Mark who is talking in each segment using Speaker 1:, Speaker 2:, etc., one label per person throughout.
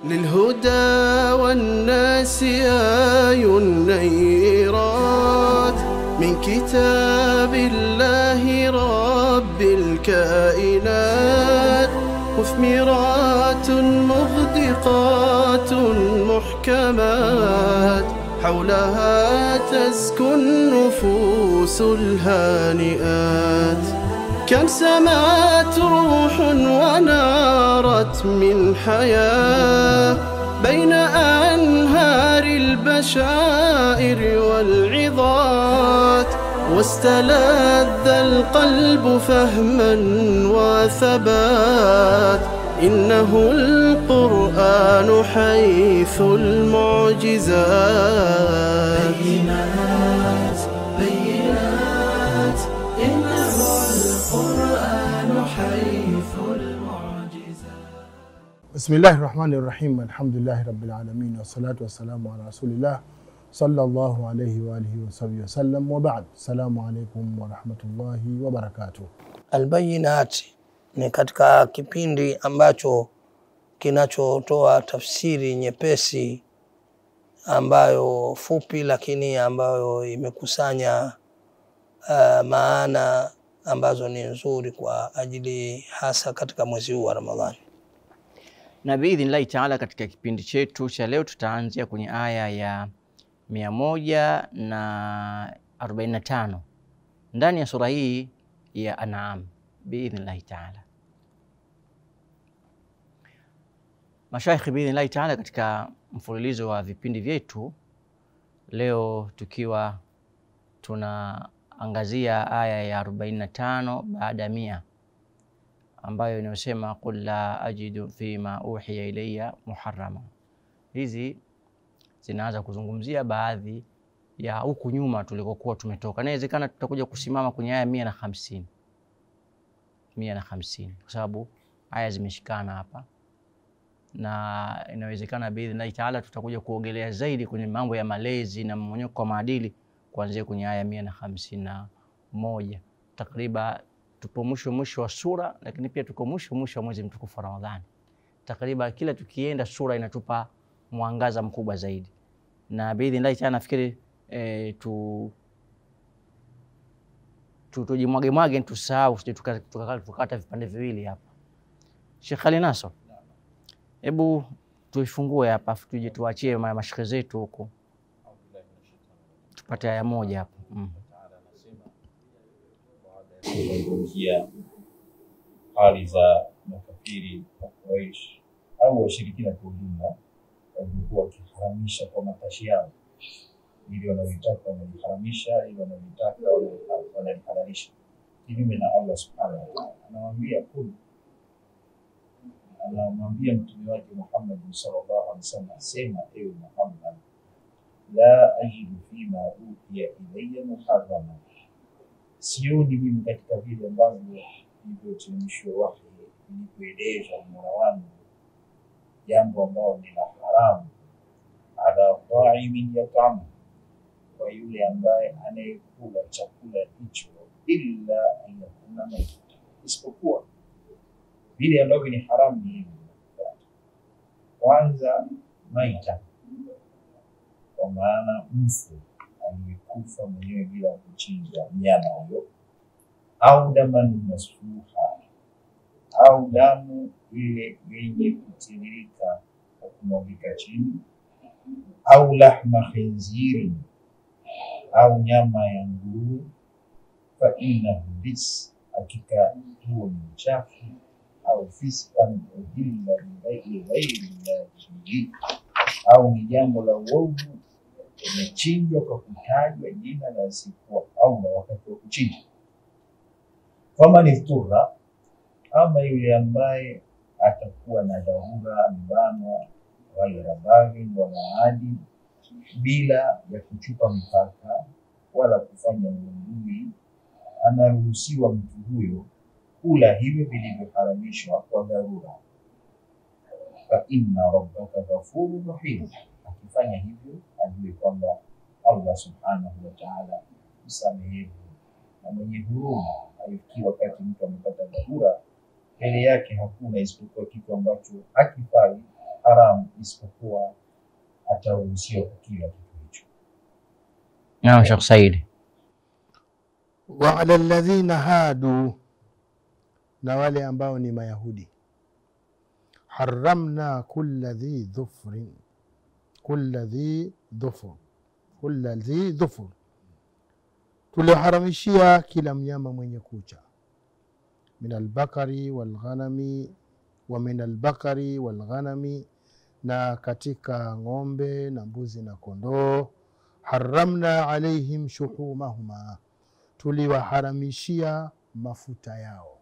Speaker 1: للهدى والناس آي النيرات من كتاب الله رب الكائنات، مثمرات مغدقات محكمات، حولها تزكو النفوس الهانئات. كم سمعت روح ونارت من حياة بين أنهار البشائر والعظات، واستلذ القلب فهما وثبات. إنه القرآن حيث المعجزات. بينات بينات إنه القرآن حيث المعجزات.
Speaker 2: بسم الله الرحمن الرحيم. الحمد لله رب العالمين، والصلاة والسلام على رسول الله صلى الله عليه وآله وصحبه وسلم، وبعد. السلام عليكم warahmatullahi wabarakatuh.
Speaker 3: Albayinat ni katika kipindi ambacho kinachotoa tafsiri nyepesi ambayo fupi, lakini ambayo imekusanya maana ambazo ni nzuri kwa ajili hasa katika mwezi huu wa Ramadhani.
Speaker 4: Na biidhnillahi taala, katika kipindi chetu cha leo tutaanzia kwenye aya ya 145 ndani ya sura hii ya An'am biidhnillahi taala. Mashaikh, biidhnillahi taala, katika mfululizo wa vipindi vyetu leo tukiwa tunaangazia aya ya 45 baada ya 100 ambayo inasema qul la ajidu fima uhiya ilayya muharrama. Hizi zinaanza kuzungumzia baadhi ya huku nyuma tulikokuwa tumetoka. Inawezekana tutakuja kusimama kwenye aya 150 kwa sababu aya zimeshikana hapa, na inawezekana biidhnillahi taala tutakuja kuogelea zaidi kwenye mambo ya malezi na mmonyoko wa maadili kuanzia kwenye aya 151. Takriban tupo mwisho wa sura, lakini pia tuko mwisho wa mwezi mtukufu wa Ramadhani. Takriban kila tukienda sura inatupa mwangaza mkubwa zaidi, na biidhnillahi taala nafikiri tujimwage tusahau tukakata vipande viwili hapa. Sheikh Ali Nasr, hebu tuifungue hapa tuje tuachie mashekhe zetu huko tupate aya moja hapo.
Speaker 5: Kuingia hali za makafiri wa Quraysh au washirikina kwa ujumla, walikuwa wakiharamisha kwa matashi yao ili wanaoitaka wanaharamisha, ili wanaoitaka wanahalalisha, kinyume na Allah subhanahu wa ta'ala. Anamwambia mtume wake Muhammad sallallahu alaihi wasallam, sema ewe Muhammad, la ajidu fima uhiya ilayya muharrama, sioni mimi katika vile ambavyo nilivyoteremshwa wahi nilikueleza Mola wangu jambo ambalo ni la haramu, ala ta'imin yat'am, kwa yule ambaye anayekula chakula hicho, illa an yakuna maita, isipokuwa vile ambavyo ni haramu ni hivi. Kwanza maita, kwa maana mfu aliyekufa mwenyewe bila kuchinja mnyama huyo, au damu masfuha, au damu ile yenye kutiririka kwa kumwagika chini, au lahma khinziri, au nyama ya nguruwe, fa innahu rijs, hakika huo ni uchafu, au fisqan uhilla bi ghairi llahi, au ni jambo la uovu imechinjwa kwa kutajwa jina la asiyekuwa Allah wakati wa kuchinja. Kama ni ftura, ama yule ambaye atakuwa na dharura, ambanwa ghaira baghin wala adi, bila ya kuchupa mipaka wala kufanya uadui, anaruhusiwa mtu huyo kula hivyo vilivyoharamishwa kwa dharura. Fa inna rabbaka ghafurur rahim, akifanya hivyo ajue kwamba Allah subhanahu wa ta'ala msamehevu na mwenye huruma. Ikiwa wakati mtu amepata dharura, mbele yake hakuna isipokuwa kitu ambacho hakifai, haramu, isipokuwa ataruhusiwa kukila kitu hicho.
Speaker 4: Naam Sheikh Said.
Speaker 2: Wa ala alladhina hadu, na wale ambao ni Mayahudi, haramna kulla dhi dhufrin, kulla dhi dhufur, tuliharamishia kila mnyama mwenye kucha, min albakari walghanami wa min albakari walghanami, na katika ng'ombe na mbuzi na kondoo. Haramna alaihim shuhumahuma, tuliwaharamishia mafuta yao,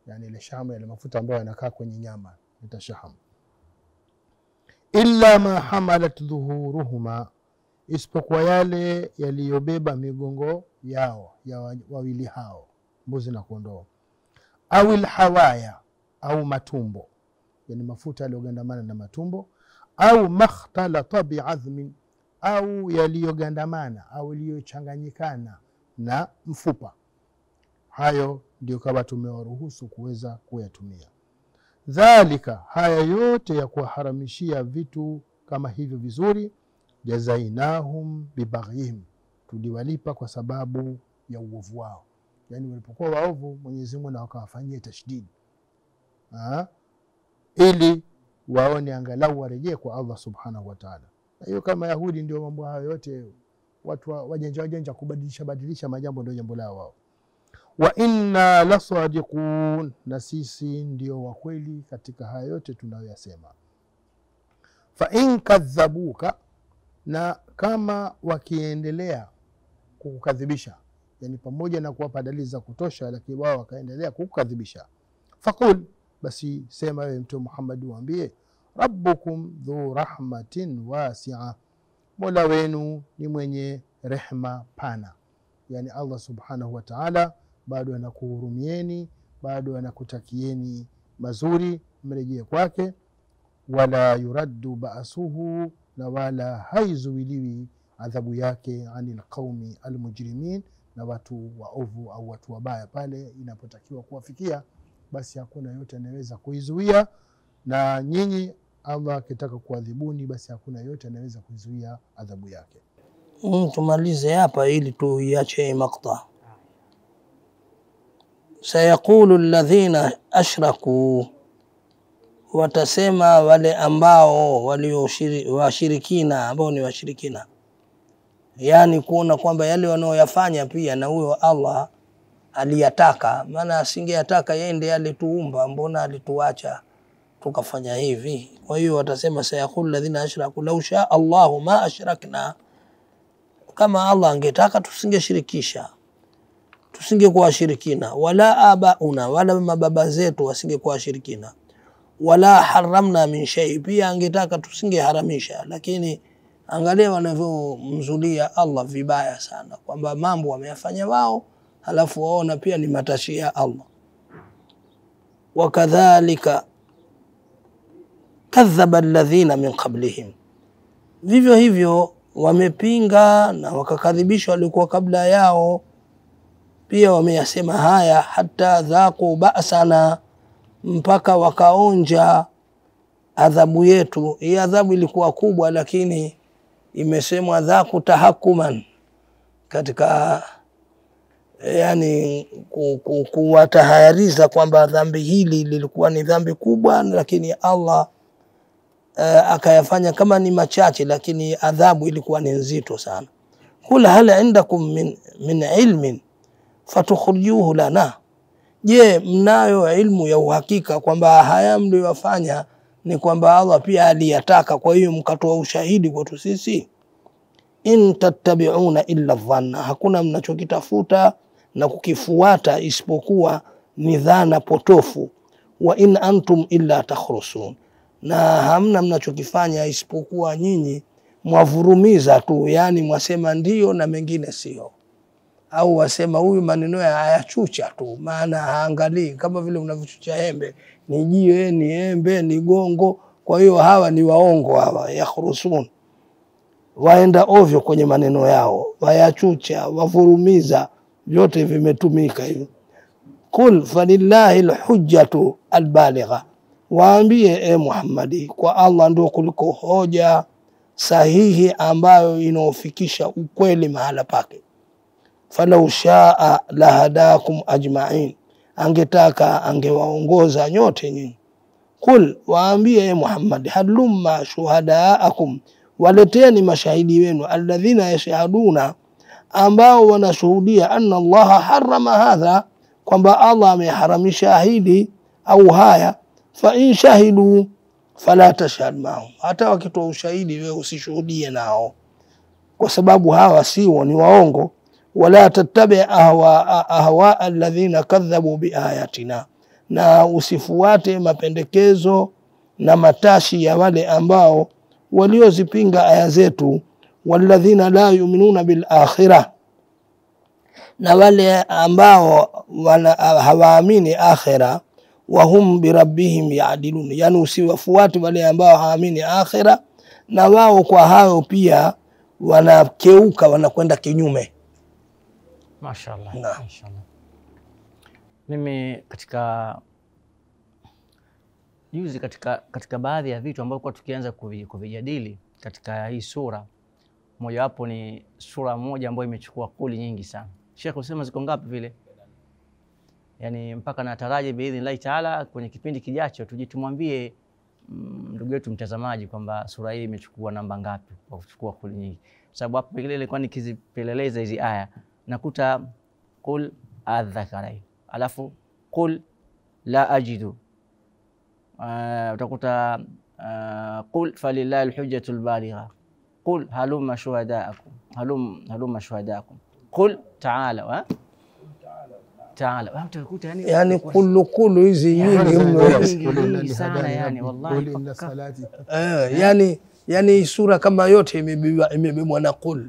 Speaker 2: yani ile shahamu, ile mafuta ambayo yanakaa kwenye nyama ita shahamu. Illa ma hamalat dhuhuruhuma, isipokuwa yale yaliyobeba migongo yao ya wawili hao, mbuzi na kondoo. Au alhawaya, au matumbo, yani mafuta yaliyogandamana na matumbo. Au makhtalata bi'azmin, au yaliyogandamana au yaliyochanganyikana na mfupa. Hayo ndio kama tumewaruhusu kuweza kuyatumia. Dhalika, haya yote ya kuharamishia vitu kama hivyo vizuri, jazainahum bibaghihim, tuliwalipa kwa sababu ya uovu wao. Yani walipokuwa waovu, Mwenyezi Mungu na wakawafanyia tashdid, ili waone angalau warejee kwa Allah subhanahu wa ta'ala. Na hiyo kama Yahudi ndio mambo hayo yote, watu wajanja kubadilisha majambo ndio jambo lao wao. Wa inna lasadiqun, na sisi ndio wa kweli katika haya yote tunayoyasema. Fa in kadhabuka, na kama wakiendelea kukukadhibisha, yani pamoja na kuwapa dalili za kutosha, lakini wao wakaendelea kukukadhibisha, faqul, basi sema wewe Mtume Muhammad waambie, rabbukum dhu rahmatin wasi'a, mola wenu ni mwenye rehma pana. Yani Allah subhanahu wa ta'ala bado anakuhurumieni, bado anakutakieni mazuri, mrejee kwake. Wala yuraddu ba'suhu, na wala haizuiliwi adhabu yake, anil qaumi almujrimin, na watu waovu au watu wabaya. Pale inapotakiwa kuwafikia, basi hakuna yote anaweza kuizuia. Na nyinyi Allah akitaka kuadhibuni, basi hakuna yote anaweza kuizuia adhabu yake.
Speaker 3: Tumalize hapa ili tuiache makta. Sayaqulu alladhina ashraku, watasema wale ambao washirikina, ambao ni washirikina, yani kuona kwamba yale wanaoyafanya pia na huyo Allah aliyataka. Maana asingeyataka yeye ndiye alituumba, mbona alituacha tukafanya hivi? Kwa hiyo watasema sayaqulu alladhina ashraku law shaa Allahu ma ashrakna, kama Allah angetaka tusingeshirikisha, tusingekuwa washirikina. Wala abauna, wala mababa zetu wasingekuwa washirikina. Wala haramna min shay, pia angetaka tusingeharamisha. Lakini angalia wanavyomzulia Allah vibaya sana, kwamba mambo wameyafanya wao, halafu waona pia ni matashi ya Allah. Wakadhalika kadhaba alladhina min qablihim, vivyo hivyo wamepinga na wakakadhibisha walikuwa kabla yao, pia wameyasema haya. Hata dhaqu ba'sana, mpaka wakaonja adhabu yetu. Hii adhabu ilikuwa kubwa, lakini imesemwa dhaqu tahakuman, katika yani kuwatahayariza kwamba dhambi hili lilikuwa ni dhambi kubwa, lakini Allah akayafanya kama ni machache, lakini adhabu ilikuwa ni nzito sana. Kula hal indakum min ilmin fatukhrijuhu lana, je, mnayo ilmu ya uhakika kwamba haya mliyofanya ni kwamba Allah pia aliyataka, kwa hiyo mkatoa ushahidi kwetu sisi? In tattabi'una illa dhanna, hakuna mnachokitafuta na kukifuata isipokuwa ni dhana potofu. Wa in antum illa takhrusun, na hamna mnachokifanya isipokuwa nyinyi mwavurumiza tu, yani mwasema ndio na mengine sio, au wasema huyu maneno hayachucha tu, maana haangalii, kama vile unavyochucha embe, ni jiwe, ni embe, ni gongo. Kwa hiyo hawa ni waongo, hawa yakhrusun, waenda ovyo kwenye maneno yao, wayachucha, wavurumiza, vyote vimetumika hivyo. Kul falillahi alhujjatu albaligha, waambie Muhammadi, kwa Allah ndio kuliko hoja sahihi ambayo inaofikisha ukweli mahala pake. Falau shaa lahadakum ajma'in, angetaka angewaongoza nyote nyinyi. Kul, waambie Muhammad, halumma shuhadaakum, waleteni mashahidi wenu, alladhina yashhaduna, ambao wanashuhudia anna Allah harrama hadha, kwamba Allah ameharamisha hili au haya. Fa in shahidu fala tashhad ma'hum, hata wakitoa ushahidi wewe usishuhudie nao, kwa sababu hawa sio ni waongo. Wala tattabi ahwa alladhina kadhabu biayatina, na usifuate mapendekezo na matashi ya wale ambao waliozipinga aya zetu. Walladhina la yu'minuna bil akhirah, na wale ambao hawaamini akhira. Wahum birabbihim ya'dilun, yani usiwafuate wale ambao hawaamini akhira na wao kwa hayo pia wanakeuka, wanakwenda kinyume.
Speaker 4: Mashaallah, mashaallah. Mimi katika juzi katika baadhi ya vitu ambavyo kwa tukianza kuvijadili katika hii sura, moja wapo ni sura moja ambayo imechukua kuli nyingi sana. Sheikh usema ziko ngapi vile? Yani mpaka nataraji biidhnillahi taala kwenye kipindi kijacho tujitumwambie ndugu yetu mtazamaji kwamba sura hii imechukua namba ngapi kwa kuchukua kuli nyingi. Sababu hapo ile ilikuwa nikizipeleleza hizi aya nakuta qul adh-dhakarain, alafu qul la ajidu, utakuta qul falillahi alhujjatul baligha, qul halumma shuhadaakum, halumma shuhadaakum, qul ta'ala utakuta yani
Speaker 3: kullu hizi nyingi
Speaker 4: sana, yani wallahi
Speaker 3: yani sura kama yote imebebwa na qul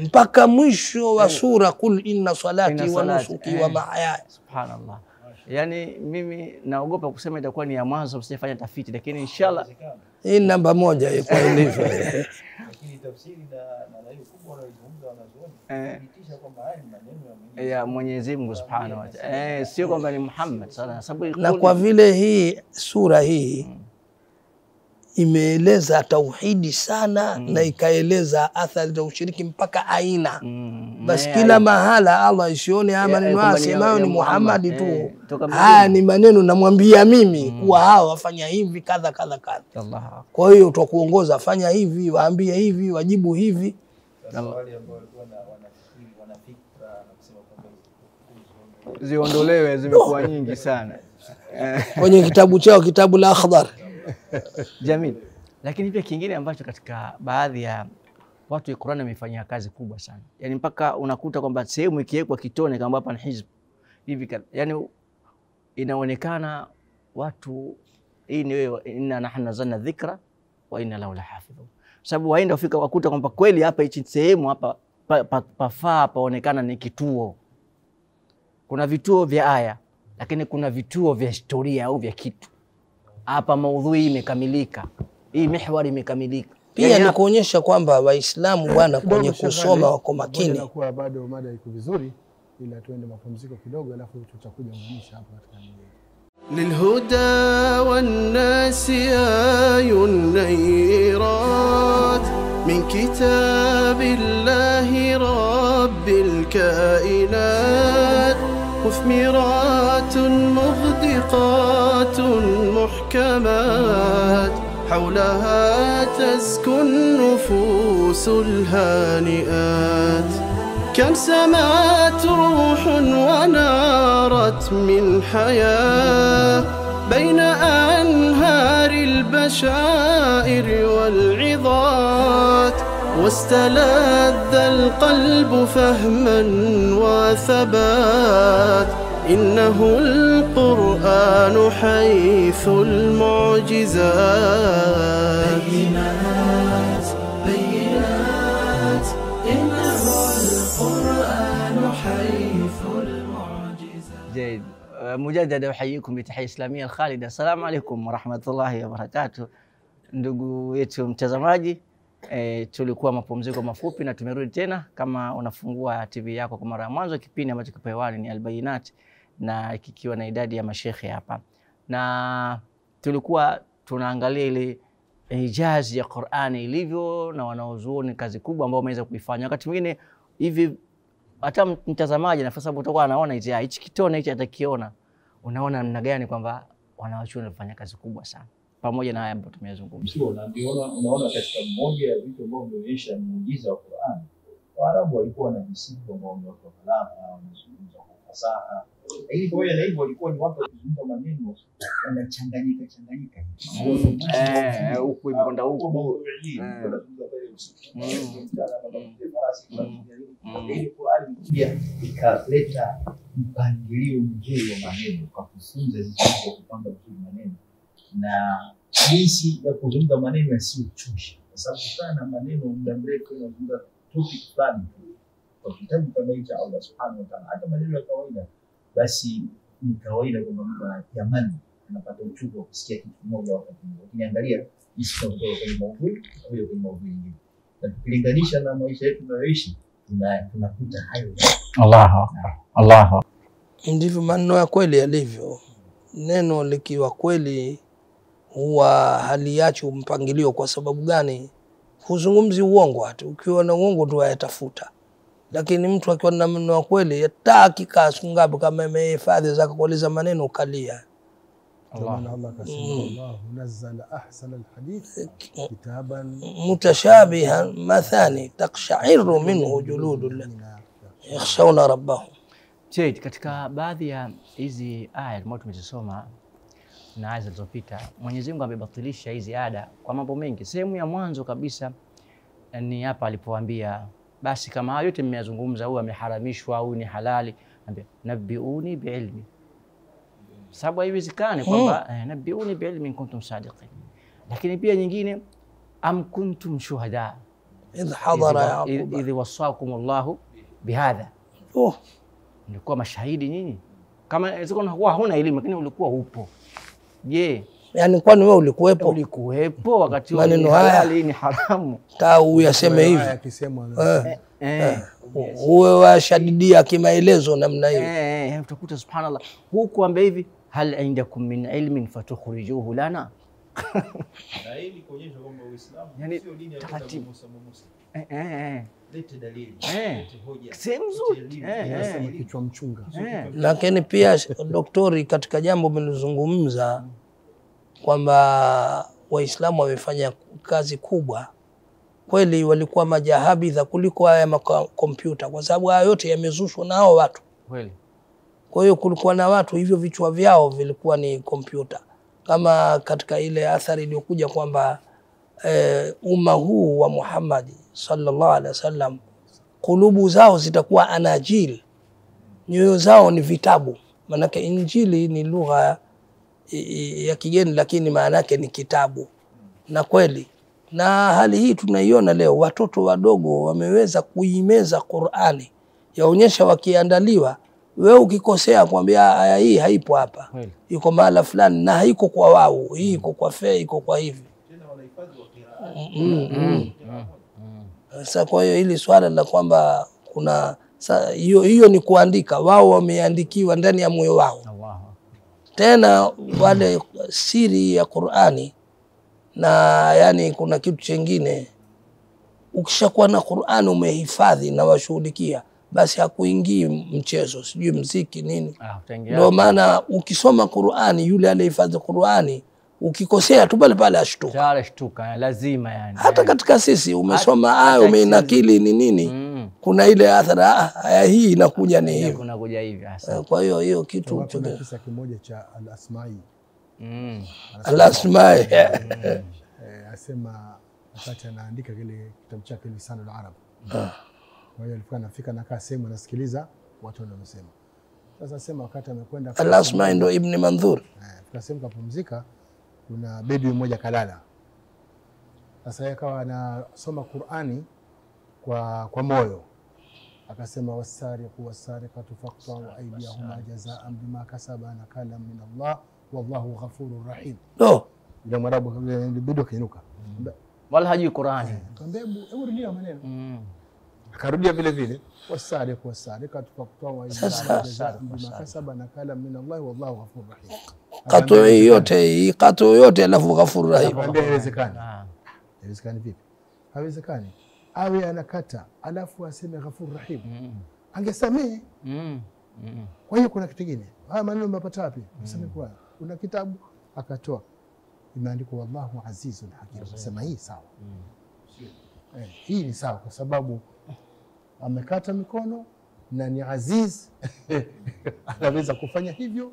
Speaker 3: mpaka mwisho wa sura, qul inna salati wa nusuki wa mahyaya.
Speaker 4: Subhanallah. Yani mimi naogopa kusema itakuwa ni ya mwanzo, msifanye tafiti, lakini inshallah
Speaker 3: hii namba moja iko ilivyo.
Speaker 5: Lakini tafsiri na hiyo kubwa wanazungumza kuhakikisha kwamba haya ni maneno
Speaker 4: ya Mwenyezi Mungu Subhanahu wa Ta'ala, sio kwamba ni Muhammad sana, sababu
Speaker 3: na kwa vile hii sura hii imeeleza tauhidi sana na ikaeleza athari za ushiriki mpaka aina. Basi kila mahala Allah isione maneno asemayo ni Muhammad tu. Haya ni maneno namwambia mimi kuwa hawa wafanya hivi kadha kadha kadha. Kwa hiyo tutakuongoza, fanya hivi, waambie hivi, wajibu hivi.
Speaker 5: wale ambao walikuwa wanafikra na kusema kwamba
Speaker 4: ziondolewe zimekuwa nyingi sana
Speaker 3: kwenye kitabu chao, kitabu la Akhdar.
Speaker 4: Jamil. Lakini pia kingine ambacho katika baadhi ya watu Qur'an imefanyia kazi kubwa sana, yani mpaka unakuta kwamba sehemu ikiwekwa kitone kama hapa ni hizb hivi, yani inaonekana watu hii ni wewe, inna nahnu nazalna dhikra wa inna lahu lahafidhun. Sababu waenda ufika wakuta kwamba kweli hapa hichi sehemu hapa pafaa paonekana ni kituo. Kuna vituo vya aya, lakini kuna vituo vya historia au vya kitu. Hapa maudhui imekamilika, hii mihwari imekamilika.
Speaker 3: Pia ni kuonyesha kwamba Waislamu bwana kwenye kusoma wako makini.
Speaker 2: Kwa bado mada iko vizuri, ila tuende mapumziko kidogo, alafu tutakuja kuonyesha hapo katika
Speaker 1: للهدى والناس آي النيرات من كتاب الله رب الكائنات، مثمرات مغدقات محكمات، حولها تزكو النفوس الهانئات. كم سمات روح ونارت من حياة بين أنهار البشائر والعظات، واستلذ القلب فهما وثبات. إنه القرآن حيث المعجزات. بينات بينات إنه القرآن حيث المعجزات.
Speaker 4: جيد. مجددا احييكم بتحيه اسلاميه الخالده. السلام عليكم warahmatullahi wabarakatuh. Ndugu yetu mtazamaji, tulikuwa mapumziko mafupi na tumerudi tena. Kama unafungua TV yako kwa mara ya mwanzo, kipindi ambacho kipo hewani ni Albayinat, na kikiwa na idadi ya mashekhe hapa, na tulikuwa tunaangalia ile ijazi ya Qur'ani ilivyo na wanaozuoni kazi kubwa ambao wameweza kuifanya. Wakati mwingine hivi hata mtazamaji na sababu utakuwa anaona hichi kitone hichi atakiona, unaona namna gani kwamba wanawachuoni wanafanya kazi kubwa sana pamoja na haya ambayo tumeyazungumza.
Speaker 5: Sio, na unaona katika mmoja ya vitu ambavyo vimeonyesha muujiza wa Qur'an, Waarabu walikuwa na visifu ambao ni watu wa balagha, wanazungumza kwa fasaha. Lakini kwa hiyo hivyo walikuwa ni watu wa kuzungumza maneno yanachanganyika.
Speaker 4: Huku imekwenda huku.
Speaker 5: Ikaleta mpangilio mzuri wa maneno kwa kufunza zile kupanga vizuri maneno na jinsi ya kuzungumza maneno yasiyochosha, kwa sababu sana maneno muda mrefu unazungumza topic fulani kwa kitabu kama hicho Allah Subhanahu wa Ta'ala. Hata maneno ya kawaida basi ni kawaida kwamba mtu anatamani anapata uchungu wa kusikia kitu kimoja wakati mmoja. Ukiangalia jinsi tunavyotoka kwenye maudhui au kwenye maudhui mengine, na tukilinganisha na maisha yetu tunayoishi tunakuta hayo.
Speaker 4: Allahu
Speaker 3: ndivyo maneno ya kweli yalivyo. Neno likiwa kweli huwa haliachi mpangilio. Kwa sababu gani? Huzungumzi uongo. Hata ukiwa na uongo tu ayatafuta, lakini mtu akiwa na maneno ya kweli yatakika sungabu kama imehifadhi zaka kueleza maneno kalia.
Speaker 2: Allah kasema Allah nazzala ahsana alhadith kitaban
Speaker 3: mutashabihan mathani taqsha'iru minhu juludul ladina yakhshawna rabbahum.
Speaker 4: Katika baadhi ya hizi aya ambazo tumezisoma na aya zilizopita, Mwenyezi Mungu amebatilisha hizi ada kwa mambo mengi. Sehemu ya mwanzo kabisa ni hapa alipoambia basi kama hayo yote mmeyazungumza, au ameharamishwa au ni halali, anambia nabiuni biilmi. Sababu haiwezekani kwamba nabiuni biilmi in kuntum sadiqin. Lakini pia nyingine am kuntum shuhada
Speaker 3: idh hadara yaqub
Speaker 4: idh wasakum Allah bihadha. Nilikuwa mashahidi nyinyi. Kama ilikuwa huna elimu lakini ulikuwa upo. Je,
Speaker 3: yani kwani wewe ulikuwepo?
Speaker 4: Ulikuwepo wakati wa
Speaker 3: maneno haya
Speaker 4: ni haramu.
Speaker 3: Tau yaseme hivi. Uwe washadidia kimaelezo namna hiyo.
Speaker 4: Utakuta subhanallah huku ambaye hivi hal indakum min ilmin fatukhrijuhu lana.
Speaker 5: Na hili kuonyesha kwamba Uislamu sio dini ya Musa. Lete dalili, lete hoja.
Speaker 4: Sehemu zote.
Speaker 2: Kichwa mchunga.
Speaker 3: Lakini pia daktari, katika jambo mlizungumza kwamba Waislamu wamefanya kazi kubwa. Kweli walikuwa majahabidha kuliko haya kompyuta, kwa sababu haya yote yamezushwa na hao watu.
Speaker 4: Kweli.
Speaker 3: Kwa hiyo kulikuwa na watu hivyo vichwa vyao vilikuwa ni kompyuta. Kama katika ile athari iliyokuja kwamba umma huu wa Muhammad sallallahu alaihi wasallam kulubu zao zitakuwa anajil, nyoyo zao ni vitabu. Manake injili ni lugha ya kigeni lakini maana yake ni kitabu. Na kweli na hali hii tunaiona leo, watoto wadogo wameweza kuimeza Qur'ani, yaonyesha wakiandaliwa. Wewe ukikosea kwambia aya hii haipo hapa, iko mahala fulani na haiko kwa wao, hii iko kwa fe, iko kwa hivi. Sasa kwa hiyo hili swala la kwamba kuna hiyo ni kuandika, wao wameandikiwa ndani ya moyo wao. Tena wale siri ya Qur'ani. Na yani kuna kitu kingine, ukishakuwa na Qur'ani umehifadhi na washuhudikia, basi hakuingii mchezo, sijui mziki nini. Ndio maana ukisoma Qur'ani, yule aliyehifadhi Qur'ani ukikosea tu pale pale ashtuka.
Speaker 4: Lazima yani.
Speaker 3: Hata katika sisi umesoma aya umeinakili ni nini, kuna ile athara aya hii inakuja ni hivi.
Speaker 4: Kunakuja hivi hasa.
Speaker 3: Kwa hiyo kitu
Speaker 2: kuna kisa kimoja cha Al-Asma'i.
Speaker 3: Al-Asma'i.
Speaker 2: Asema wakati anaandika kile kitabu chake Lisanul Arab. Kwa hiyo alikuwa anafika na kaa sehemu anasikiliza watu wanaosema. Sasa sema wakati amekwenda
Speaker 3: Al-Asma'i ndo Ibn Manzur.
Speaker 2: Tukasema kapumzika, kuna bedui mmoja kalala. Sasa yeye akawa anasoma Qur'ani kwa moyo. Akasema wasariqu wasariqatu faqta'u aydiyahuma jazaa'an bima kasaba nakala min Allah wallahu ghafurur rahim. Ndio Mwarabu bedui kiinuka.
Speaker 4: Wala hajui Qur'ani.
Speaker 2: Kaambia hebu rudia maneno. Akarudia vile vile wasariqu wasariqatu faqta'u
Speaker 3: Sasa.
Speaker 2: bima kasaba nakala min Allah wallahu ghafurur rahim.
Speaker 3: Katu yote alafu Ghafur Rahim.
Speaker 2: Akamwambia haiwezekani.
Speaker 4: Ah.
Speaker 2: Haiwezekani vipi? Haiwezekani. Awe anakata alafu aseme Ghafurur Rahim. Angesamehe. Kwa hiyo kuna kitu kingine. Haya maneno umepata wapi? Useme kwa kuna kitabu akatoa. Imeandikwa wallahu azizun hakim. Sema hii sawa. Hii ni sawa kwa sababu amekata mikono na ni aziz anaweza kufanya hivyo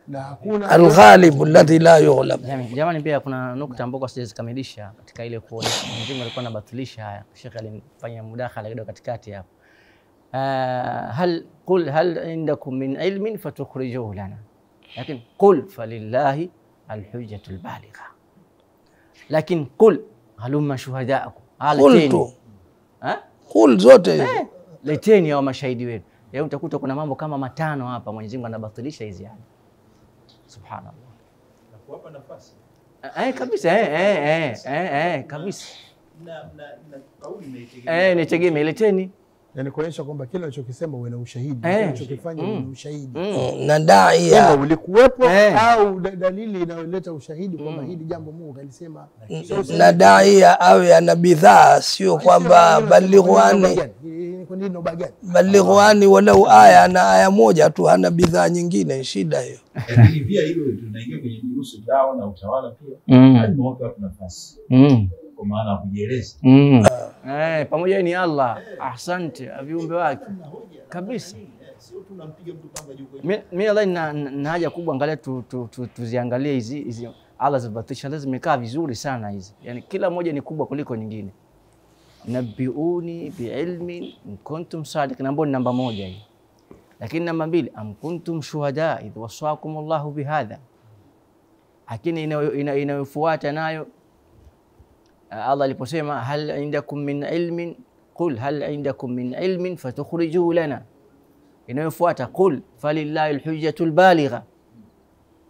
Speaker 2: na hakuna
Speaker 3: Al-Ghalib alladhi la yughlab.
Speaker 4: Jamani, pia kuna nukta ambayo sijazikamilisha katika ile kuona mzima alikuwa anabatilisha haya. Sheikh alimfanya mudakhala kidogo katikati hapo. hal indakum min ilmin fatukhrijuhu lana, lakini qul falillahi alhujjatul baligha, lakini qul halumma shuhadaakum,
Speaker 3: Qultu. Qul zote
Speaker 4: leteni hao mashahidi wenu. Leo utakuta kuna mambo kama matano hapa Mwenyezi Mungu anabatilisha hizi aya. Subhanallah.
Speaker 5: Na kuwapa nafasi.
Speaker 4: Kabisa. Kabisa.
Speaker 5: Na kauli inaitegemea.
Speaker 4: Nitegemea leteni.
Speaker 2: yani kuonyesha kwamba kile unachokisema uwe na ushahidi, kile unachokifanya uwe na ushahidi.
Speaker 3: Na daia
Speaker 2: Kama ulikuwepo au dalili inayoleta ushahidi kwamba hili jambo Mungu alisema.
Speaker 3: na daia awe ana bidhaa, sio kwamba balighwani walau aya na aya moja tu, hana bidhaa nyingine. Shida hiyo.
Speaker 5: Lakini pia hilo tunaingia kwenye durusu dawa na utawala pia. Hadi mwaka wa nafasi. Kwa maana kujieleza.
Speaker 4: Pamoja ni Allah, ahsante, viumbe wake kabisa.
Speaker 5: Sio tunampiga mtu kama juu kwa
Speaker 4: Mimi Allah na haja kubwa, angalia tuziangalie hizi Allah zibatisha, lazima zimekaa vizuri sana hizi. Yani kila moja ni kubwa kuliko nyingine. Nabiuni biilmin in kuntum sadiqin, ambapo ni namba moja hii. Lakini namba mbili, am kuntum shuhada idh wasaakum Allahu bihadha. Lakini inayofuata nayo Allah aliposema hal indakum min ilmin, qul hal indakum min ilmin fatukhrijuhu lana. Inayofuata qul falillahi alhujjatul baligha,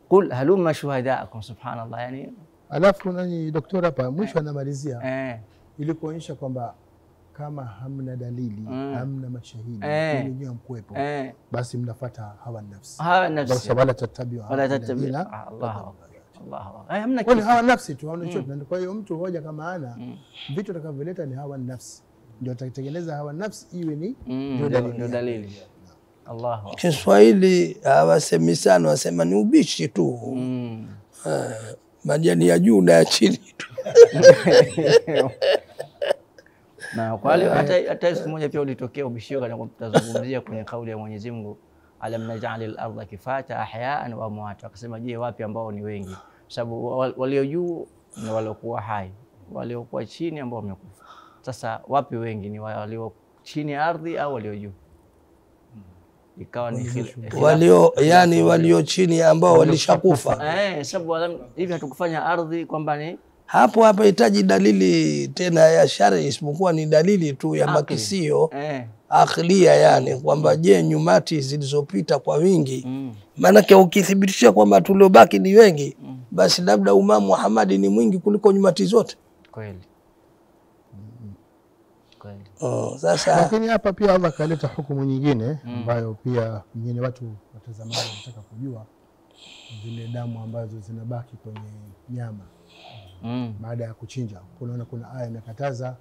Speaker 4: qul halumma shuhadaakum. Subhanallah. Yani
Speaker 2: alafu nani daktari hapa mwisho anamalizia ili kuonyesha kwamba kama hamna dalili, hamna mashahidi, wenyewe mkuepo, basi mnafuata hawa nafsi. Basi wala tatabiwa
Speaker 4: Allah.
Speaker 2: Hamna kitu. Hawa nafsi tu hawana chochote. Kwa hiyo mtu hoja kama ana vitu atakavyoleta ni hawa nafsi, ndio atatengeneza hawa nafsi iwe ni
Speaker 4: ndio dalili. Allah.
Speaker 3: Kiswahili hawasemi sana, wasema ni ubishi tu. Majani ya juu na ya chini tu.
Speaker 4: Na kwa hiyo hata siku moja pia ulitokea ubishio kana kutazungumzia kwenye kauli ya Mwenyezi Mungu, alam naj'alil ardha kifata ahya'an wa amwata. Akasema je, wapi ambao ni wengi? Sababu walio juu ni waliokuwa hai, waliokuwa chini ambao wamekufa. Sasa wapi wengi, ni walio chini ya ardhi au walio juu? Ikawa ni
Speaker 3: walio chini ambao walishakufa.
Speaker 4: Sababu hivi hatukufanya ardhi kwamba ni
Speaker 3: hapo hapa hitaji dalili tena ya shari, isipokuwa ni dalili tu ya makisio akhlia, yani kwamba je, nyumati zilizopita kwa wingi. Maanake ukithibitisha kwamba tuliobaki ni wengi, basi labda Imam Muhammad ni mwingi kuliko nyumati zote.
Speaker 4: Kweli.
Speaker 3: Sasa
Speaker 2: lakini hapa pia Allah kaleta hukumu nyingine ambayo pia nyingine watu watazamaji wanataka kujua, zile damu ambazo zinabaki kwenye nyama baada ya kuchinja. Kuna aya inakataza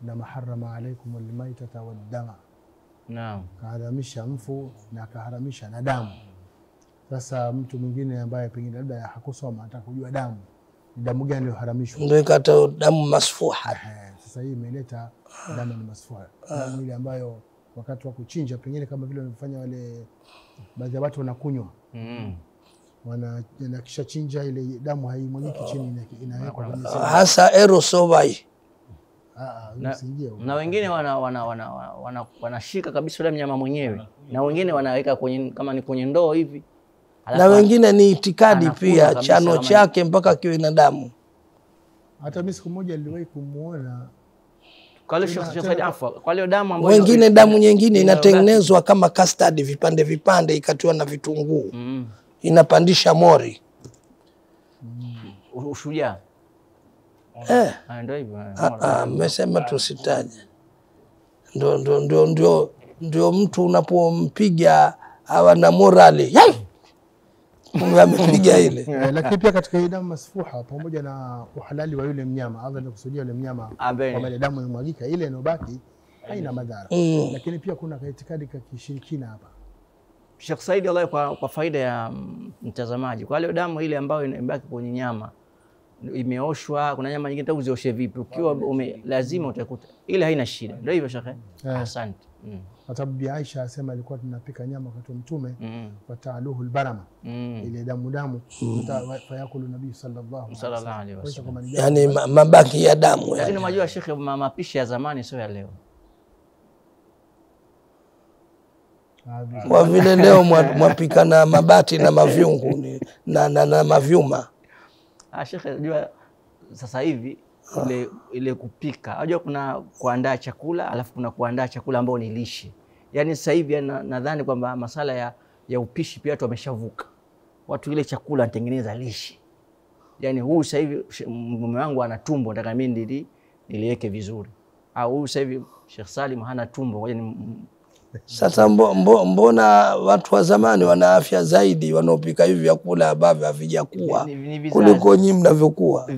Speaker 2: na maharama alaikum almaitata waddama.
Speaker 4: Naam.
Speaker 2: Kaharamisha mfu na kaharamisha na damu. Sasa mtu mwingine ambaye pengine labda hakusoma anataka kujua damu gani iliyoharamishwa,
Speaker 3: ndio ikata damu masfuha.
Speaker 2: Sasa hii imeleta damu ni masfuha, damu ile ambayo wakati wa kuchinja pengine kama vile wanafanya wale baadhi ya watu wanakunywa kisha chinja ile damu haimwagiki chini, inawekwa kwenye
Speaker 3: hasa aerosol.
Speaker 4: Na wengine wanashika kabisa ile mnyama mwenyewe, na wengine wanaweka kwenye kama ni kwenye ndoo hivi,
Speaker 3: na wengine ni itikadi pia chano chake mpaka kiwe na damu.
Speaker 2: Hata mimi siku moja niliwahi kumuona
Speaker 4: kwa ile damu ambayo
Speaker 3: wengine damu nyingine inatengenezwa kama custard, vipande vipande, ikatiwa na vitunguu, inapandisha mori.
Speaker 4: Ushujaa. Ndio hivyo.
Speaker 3: Mmesema tusitaje. ndio mtu unapompiga hawa na morali amepiga ile.
Speaker 2: Lakini pia katika hii damu masfuha pamoja na uhalali wa yule mnyama, Allah anakusudia yule mnyama kwa damu imwagika ile inobaki haina madhara. Lakini pia kuna itikadi ya kishirikina hapa.
Speaker 4: Sheikh Said, Allah kwa faida ya mtazamaji, kwa ile damu ile ambayo inabaki kwenye nyama imeoshwa, kuna nyama nyingine uzioshe vipi, ukiwa lazima utakuta ile haina shida. Ndio hivyo Sheikh. Asante.
Speaker 2: Sababu Bi Aisha asema alikuwa tunapika nyama wakati Mtume wa ta'aluhu albarama, ile damu fayakulu Nabii sallallahu alaihi wasallam,
Speaker 3: yani mabaki ya damu.
Speaker 4: Lakini unajua Sheikh, mapishi ya zamani sio ya leo.
Speaker 3: Kwa vile leo mwapika na mabati na mavyungu na mavyuma.
Speaker 4: Sheikh, unajua sasa hivi ile kupika, unajua kuna kuandaa chakula alafu kuna kuandaa chakula ambao ni lishe. Yani sasa hivi nadhani kwamba masala ya upishi pia watu wameshavuka. Watu ile chakula anatengeneza lishe. Yani huu sasa hivi mume wangu ana tumbo, nataka mimi niliweke vizuri. Au huu sasa hivi Sheikh Salim hana tumbo, ngoja
Speaker 3: sasa mbona watu wa zamani wana afya zaidi wanaopika hivi vyakula ambavyo havijakuwa kuliko nyinyi mnavyokuwa?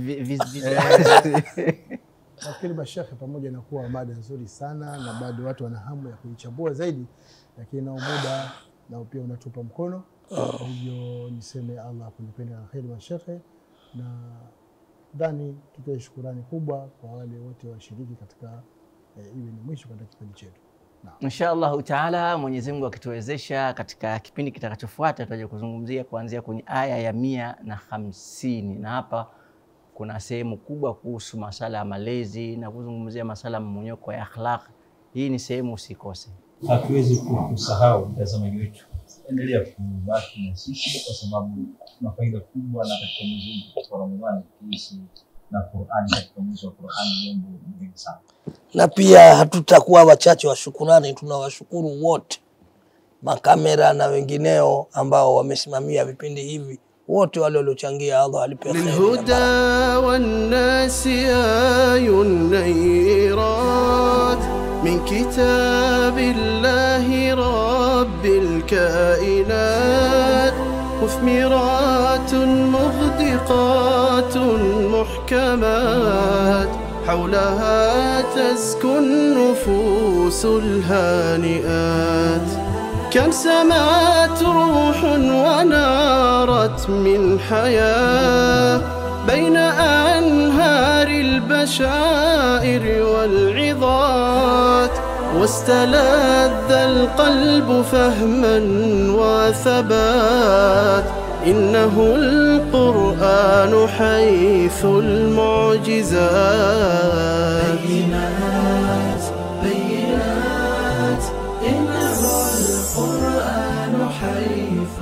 Speaker 2: Nafikiri Bashekhe, pamoja na kuwa mada nzuri sana na bado watu wana hamu ya kuichambua zaidi, lakini na muda na pia unatupa mkono. Hivyo niseme Allah akunipenda na kheri Bashekhe, na ndani tutoe shukrani kubwa kwa wale wote washiriki katika iwe ni mwisho katika kipindi chetu.
Speaker 4: Inshallah taala, Mwenyezi Mungu akituwezesha, katika kipindi kitakachofuata tutaje kuzungumzia kuanzia kwenye aya ya 150, na hapa kuna sehemu kubwa kuhusu masala ya malezi na kuzungumzia masala mmonyoko ya akhlaq. Hii ni sehemu usikose.
Speaker 5: Hatuwezi kusahau mtazamaji wetu, endelea kubaki na sisi kwa sababu tuna faida kubwa, na katika mwezi wa Ramadhani kuishi na Qur'an, katika mwezi wa Qur'an jambo muhimu sana.
Speaker 3: Na pia hatutakuwa wachache wa shukrani, tunawashukuru wote makamera na wengineo ambao wamesimamia vipindi hivi, wote wale waliochangia. Allah alipe kheri.
Speaker 1: Huda wan nasi ayun nairat min kitabillahi rabbil kainat, مثمرات مغدقات محكمات حولها تزكو النفوس الهانئات. كم سمعت روح ونارت من حياة بين أنهار البشائر والعظات، واستلذ القلب فهما وثبات. إنه القرآن حيث المعجزات.
Speaker 2: بينات إنه القرآن حيث